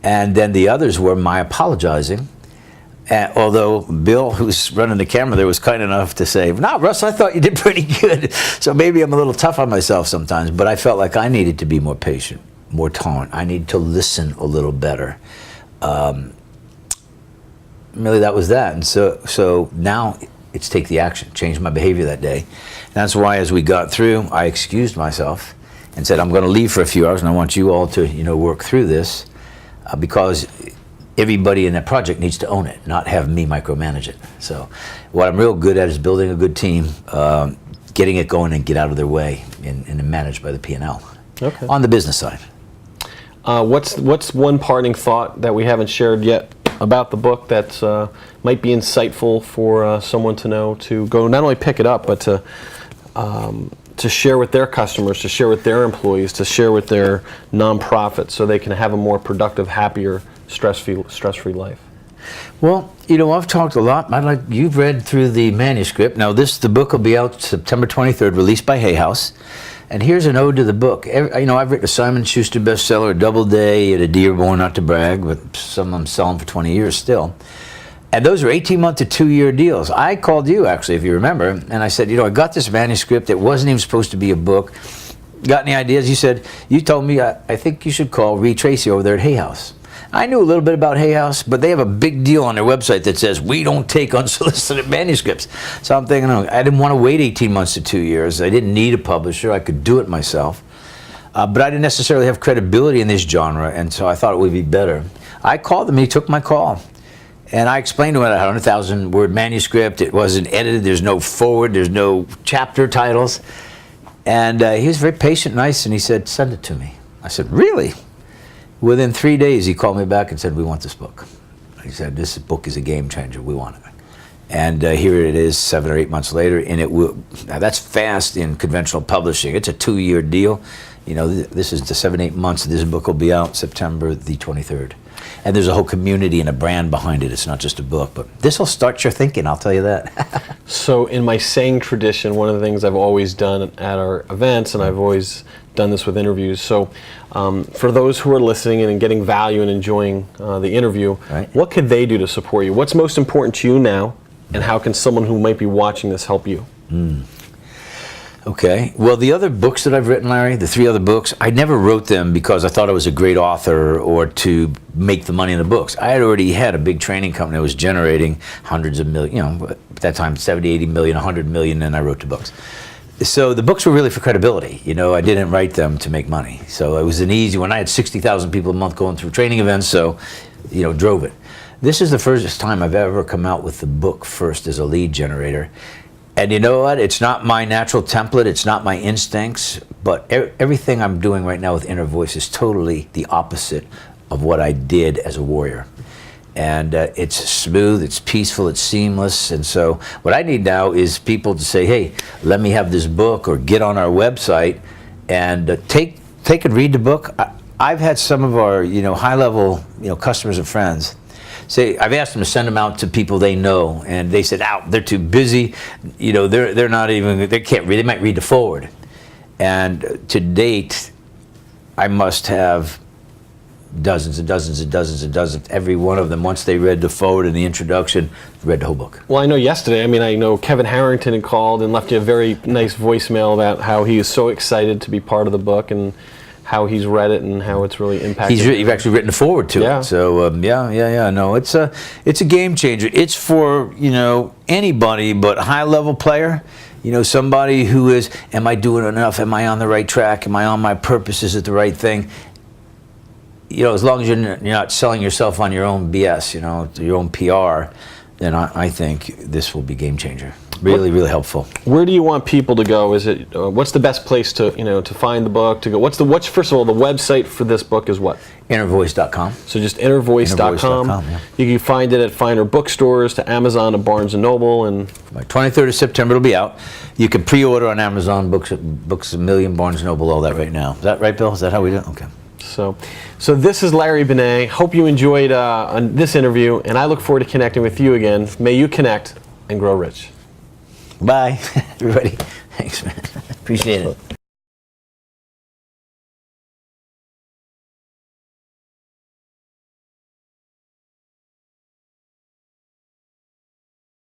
And then the others were my apologizing. Although Bill, who's running the camera there, was kind enough to say, "No, Russ, I thought you did pretty good." So maybe I'm a little tough on myself sometimes, but I felt like I needed to be more patient, more tolerant. I needed to listen a little better. Really, that was that. And so now it's take the action, change my behavior that day. And that's why as we got through, I excused myself and said, I'm going to leave for a few hours, and I want you all to, work through this because everybody in that project needs to own it, not have me micromanage it. So what I'm real good at is building a good team, getting it going and get out of their way and managed by the P&L on the business side. What's one parting thought that we haven't shared yet about the book that might be insightful for someone to know, to go not only pick it up, but to share with their customers, to share with their employees, to share with their nonprofits so they can have a more productive, happier, stress-free life? Well, I've talked a lot. You've read through the manuscript. Now, the book will be out September 23rd, released by Hay House. And here's an ode to the book. I've written a Simon Schuster bestseller, a Doubleday, and a Dearborn, not to brag, but some of them selling for 20 years still. And those are 18-month to 2-year deals. I called you, actually, if you remember, and I said, I got this manuscript. It wasn't even supposed to be a book. Got any ideas? You told me, I think you should call Ree Tracy over there at Hay House. I knew a little bit about Hay House, but they have a big deal on their website that says, we don't take unsolicited manuscripts. So I'm thinking, I didn't want to wait 18 months to 2 years. I didn't need a publisher. I could do it myself. But I didn't necessarily have credibility in this genre, and so I thought it would be better. I called him, he took my call. And I explained to him a 100,000-word manuscript. It wasn't edited. There's no forward. There's no chapter titles. And he was very patient, nice, and he said, send it to me. I said, really? Within 3 days, he called me back and said, we want this book. He said, this book is a game changer. We want it. And here it is 7 or 8 months later, and it will. Now that's fast in conventional publishing. It's a 2-year deal. This is the 7-8 months. This book will be out September the 23rd. And there's a whole community and a brand behind it. It's not just a book, but this will start your thinking, I'll tell you that. So in my saying tradition, one of the things I've always done at our events, and I've always done this with interviews, so for those who are listening and getting value and enjoying the interview, what could they do to support you? What's most important to you now, and how can someone who might be watching this help you? Okay. Well, the other books that I've written, Larry, the 3 other books, I never wrote them because I thought I was a great author or to make the money in the books. I had already had a big training company that was generating hundreds of millions, at that time 70, 80 million, 100 million, and I wrote the books. So the books were really for credibility. I didn't write them to make money. So it was an easy one. I had 60,000 people a month going through training events, so, drove it. This is the first time I've ever come out with the book first as a lead generator. And you know what? It's not my natural template. It's not my instincts. But everything I'm doing right now with Inner Voice is totally the opposite of what I did as a warrior. And it's smooth, it's peaceful, it's seamless. And so what I need now is people to say, hey, let me have this book, or get on our website and take and read the book. I've had some of our high-level customers and friends say, I've asked them to send them out to people they know, and they said, they're too busy. They're not even, they can't read. They might read the forward. And to date, I must have dozens and dozens and dozens and dozens. Every one of them, once they read the forward and the introduction, read the whole book. Well, I know yesterday, I know Kevin Harrington had called and left you a very nice voicemail about how he is so excited to be part of the book and how he's read it and how it's really impacted. You've actually written a forward to it. So no, it's a game changer. It's for anybody, but high-level player. Somebody who is, am I doing enough? Am I on the right track? Am I on my purpose? Is it the right thing? As long as you're not selling yourself on your own BS, your own PR, then I think this will be game changer. Really, really helpful. Where do you want people to go? Is it what's the best place to to find the book, to go? What's first of all, the website for this book is what? Innervoice.com. So just innervoice.com. Yeah. You can find it at finer bookstores, to Amazon, to Barnes & Noble, and 23rd of September it'll be out. You can pre-order on Amazon, Books a Million, Barnes & Noble, all that right now. Is that right, Bill? Is that how we do it? Okay. So this is Larry Benet. Hope you enjoyed this interview, and I look forward to connecting with you again. May you connect and grow rich. Bye, everybody. Thanks, man. Appreciate it.